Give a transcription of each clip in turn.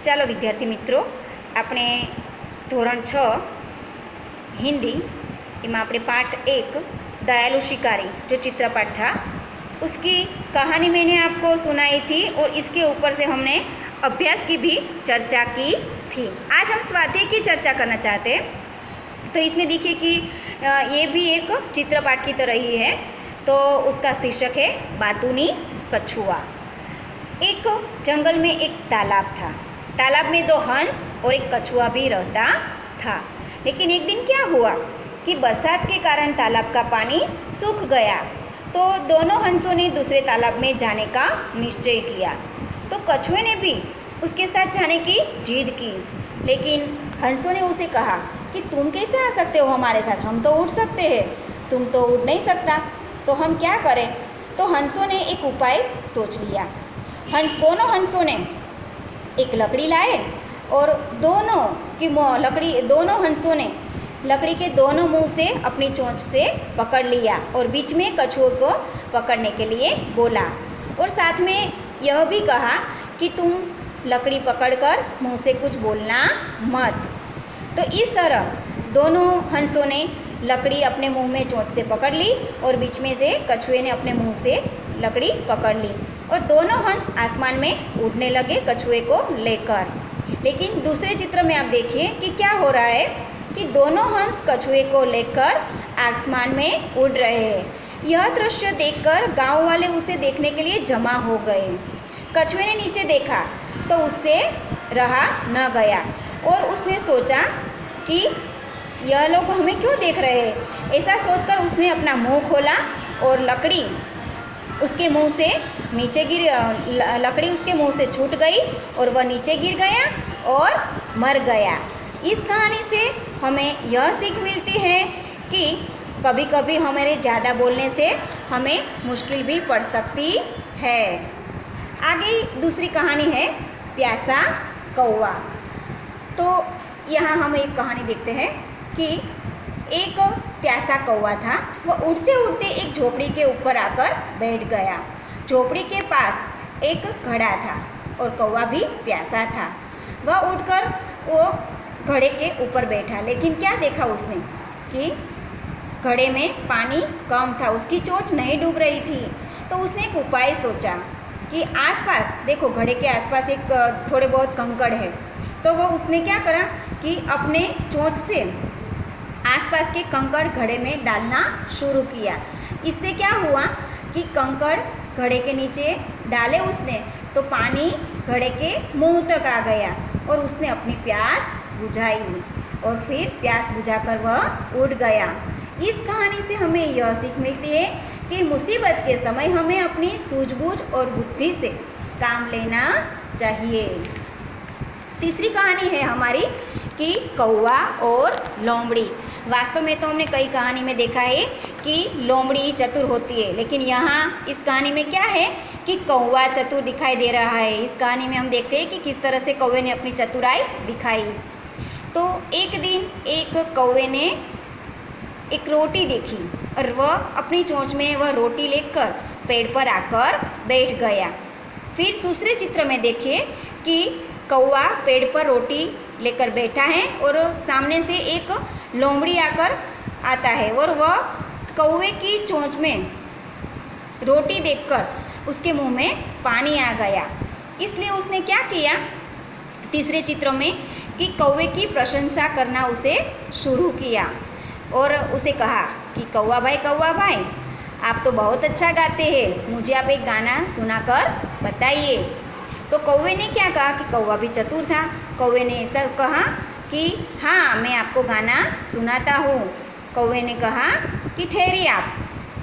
ચાલો વિદ્યાર્થી મિત્રો, આપણે ધોરણ 6 हिंदी में अपने पाठ 1 दयालु शिकारी जो चित्रपाठ था उसकी कहानी मैंने आपको सुनाई थी और इसके ऊपर से हमने अभ्यास की भी चर्चा की थी। आज हम स्वाध्याय की चर्चा करना चाहते हैं। तो इसमें देखिए कि ये भी एक चित्रपाठ की तरह ही है। तो उसका शीर्षक है बातूनी कछुआ। एक जंगल में एक तालाब था। तालाब में 2 हंस और एक कछुआ भी रहता था। लेकिन एक दिन क्या हुआ कि बरसात के कारण तालाब का पानी सूख गया। तो दोनों हंसों ने दूसरे तालाब में जाने का निश्चय किया। तो कछुए ने भी उसके साथ जाने की जिद की। लेकिन हंसों ने उसे कहा कि तुम कैसे आ सकते हो हमारे साथ, हम तो उड़ सकते हैं, तुम तो उड़ नहीं सकता, तो हम क्या करें। तो हंसों ने एक उपाय सोच लिया। दोनों हंसों ने एक लकड़ी लाए और दोनों हंसों ने लकड़ी के दोनों मुंह से अपनी चोंच से पकड़ लिया और बीच में कछुए को पकड़ने के लिए बोला और साथ में यह भी कहा कि तुम लकड़ी पकड़कर मुंह से कुछ बोलना मत। तो इस तरह दोनों हंसों ने लकड़ी अपने मुंह में चोंच से पकड़ ली और बीच में से कछुए ने अपने मुंह से लकड़ी पकड़ ली और दोनों हंस आसमान में उड़ने लगे कछुए को लेकर। लेकिन दूसरे चित्र में आप देखिए कि क्या हो रहा है कि दोनों हंस कछुए को लेकर आसमान में उड़ रहे हैं। यह दृश्य देखकर गांव वाले उसे देखने के लिए जमा हो गए। कछुए ने नीचे देखा तो उससे रहा न गया और उसने सोचा कि यह लोग हमें क्यों देख रहे हैं। ऐसा सोचकर उसने अपना मुंह खोला और लकड़ी उसके मुंह से छूट गई और वह नीचे गिर गया और मर गया। इस कहानी से हमें यह सीख मिलती है कि कभी कभी हमारे ज़्यादा बोलने से हमें मुश्किल भी पड़ सकती है। आगे दूसरी कहानी है प्यासा कौवा। तो यहाँ हम एक कहानी देखते हैं कि एक प्यासा कौवा था। वह उड़ते उड़ते एक झोपड़ी के ऊपर आकर बैठ गया। झोपड़ी के पास एक घड़ा था और कौवा भी प्यासा था। वह उठकर वो घड़े के ऊपर बैठा। लेकिन क्या देखा उसने कि घड़े में पानी कम था, उसकी चोंच नहीं डूब रही थी। तो उसने एक उपाय सोचा कि आसपास देखो, घड़े के आसपास एक थोड़े बहुत कंकड़ है। तो वो उसने क्या करा कि अपने चोंच से आसपास के कंकड़ घड़े में डालना शुरू किया। इससे क्या हुआ कि कंकड़ घड़े के नीचे डाले उसने तो पानी घड़े के मुंह तक आ गया और उसने अपनी प्यास बुझाई और फिर प्यास बुझाकर वह उड़ गया। इस कहानी से हमें यह सीख मिलती है कि मुसीबत के समय हमें अपनी सूझबूझ और बुद्धि से काम लेना चाहिए। तीसरी कहानी है हमारी कि कौवा और लोमड़ी। वास्तव में तो हमने कई कहानी में देखा है कि लोमड़ी चतुर होती है, लेकिन यहाँ इस कहानी में क्या है कि कौवा चतुर दिखाई दे रहा है। इस कहानी में हम देखते हैं कि किस तरह से कौवे ने अपनी चतुराई दिखाई। तो एक दिन एक कौवे ने एक रोटी देखी और वह अपनी चोंच में वह रोटी लेकर पेड़ पर आकर बैठ गया। फिर दूसरे चित्र में देखिए कि कौवा पेड़ पर रोटी लेकर बैठा है और सामने से एक लोमड़ी आकर आता है और वह कौवे की चोंच में रोटी देखकर उसके मुंह में पानी आ गया। इसलिए उसने क्या किया तीसरे चित्रों में कि कौवे की प्रशंसा करना उसे शुरू किया और उसे कहा कि कौवा भाई आप तो बहुत अच्छा गाते हैं, मुझे आप एक गाना सुनाकर बताइए। तो कौवे ने क्या कहा कि कौवा भी चतुर था। कौवे ने ऐसा कहा कि हाँ, मैं आपको गाना सुनाता हूँ। कौवे ने कहा कि ठहरिए आप,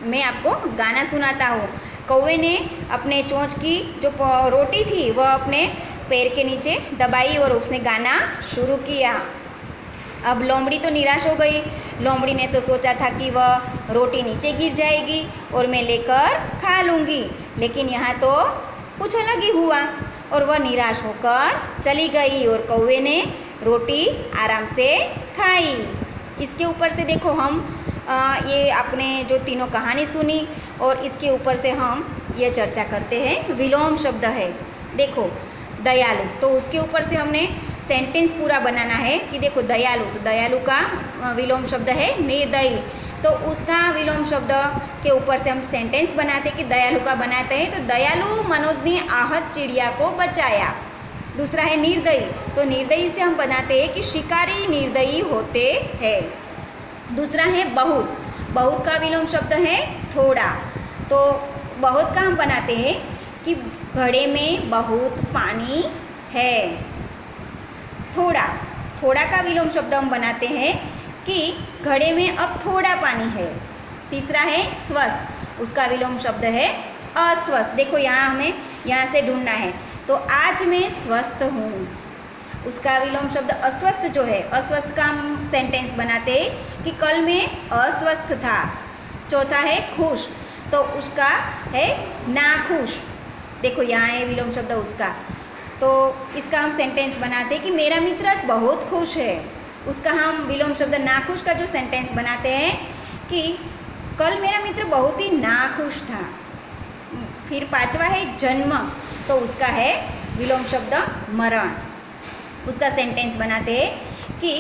मैं आपको गाना सुनाता हूँ। कौवे ने अपने चोंच की जो रोटी थी वह अपने पैर के नीचे दबाई और उसने गाना शुरू किया। अब लोमड़ी तो निराश हो गई। लोमड़ी ने तो सोचा था कि वह रोटी नीचे गिर जाएगी और मैं लेकर खा लूँगी, लेकिन यहाँ तो कुछ अलग ही हुआ और वह निराश होकर चली गई और कौवे ने रोटी आराम से खाई। इसके ऊपर से देखो हम ये आपने जो तीनों कहानी सुनी और इसके ऊपर से हम ये चर्चा करते हैं। विलोम शब्द है, देखो दयालु। तो उसके ऊपर से हमने सेंटेंस पूरा बनाना है कि देखो दयालु, तो दयालु का विलोम शब्द है निर्दयी। तो उसका विलोम शब्द के ऊपर से हम सेंटेंस बनाते कि दयालु का बनाते हैं। तो दयालु मनोज ने आहत चिड़िया को बचाया। दूसरा है निर्दयी, तो निर्दयी से हम बनाते हैं कि शिकारी निर्दयी होते हैं। दूसरा है बहुत, बहुत का विलोम शब्द है थोड़ा। तो बहुत का हम बनाते हैं कि घड़े में बहुत पानी है। थोड़ा, थोड़ा का विलोम शब्द हम बनाते हैं कि घड़े में अब थोड़ा पानी है। तीसरा है स्वस्थ, उसका विलोम शब्द है अस्वस्थ। देखो यहाँ हमें यहाँ से ढूंढना है। तो आज मैं स्वस्थ हूँ, उसका विलोम शब्द अस्वस्थ जो है, अस्वस्थ का हम सेंटेंस बनाते हैं कि कल मैं अस्वस्थ था। चौथा है खुश, तो उसका है नाखुश। देखो यहाँ है विलोम शब्द उसका, तो इसका हम सेंटेंस बनाते हैं कि मेरा मित्र बहुत खुश है। उसका हम विलोम शब्द नाखुश का जो सेंटेंस बनाते हैं कि कल मेरा मित्र बहुत ही नाखुश था। फिर पांचवा है जन्म, तो उसका है विलोम शब्द मरण। उसका सेंटेंस बनाते हैं कि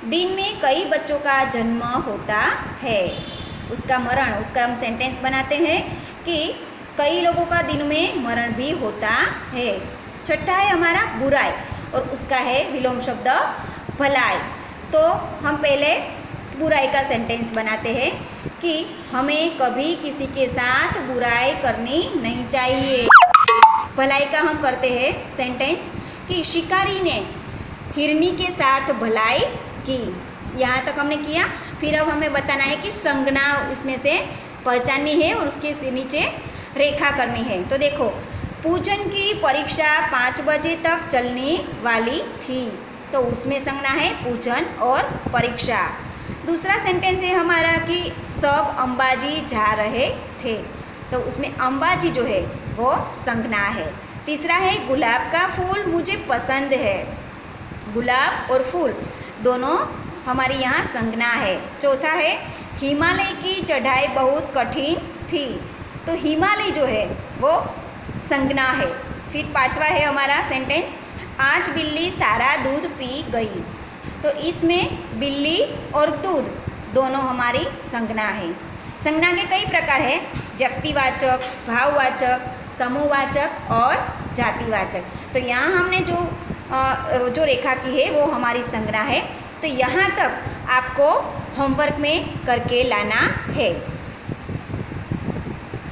दिन में कई बच्चों का जन्म होता है। उसका मरण, उसका हम सेंटेंस बनाते हैं कि कई लोगों का दिन में मरण भी होता है। छठा है हमारा बुराई, और उसका है विलोम शब्द भलाई। तो हम पहले बुराई का सेंटेंस बनाते हैं कि हमें कभी किसी के साथ बुराई करनी नहीं चाहिए। भलाई का हम करते हैं सेंटेंस कि शिकारी ने हिरनी के साथ भलाई की। यहाँ तक हमने किया। फिर अब हमें बताना है कि संज्ञा उसमें से पहचाननी है और उसके नीचे रेखा करनी है। तो देखो, पूजन की परीक्षा 5 बजे तक चलने वाली थी, तो उसमें संज्ञा है पूजन और परीक्षा। दूसरा सेंटेंस है हमारा कि सब अंबाजी जा रहे थे, तो उसमें अंबाजी जो है वो संज्ञा है। तीसरा है गुलाब का फूल मुझे पसंद है। गुलाब और फूल दोनों हमारी यहाँ संज्ञा है। चौथा है हिमालय की चढ़ाई बहुत कठिन थी, तो हिमालय जो है वो संज्ञा है। फिर पांचवा है हमारा सेंटेंस आज बिल्ली सारा दूध पी गई, तो इसमें बिल्ली और दूध दोनों हमारी संज्ञा है। संज्ञा के कई प्रकार है, व्यक्तिवाचक, भाववाचक, समूहवाचक और जातिवाचक। तो यहाँ हमने जो रेखा की है वो हमारी संज्ञा है। तो यहाँ तक आपको होमवर्क में करके लाना है।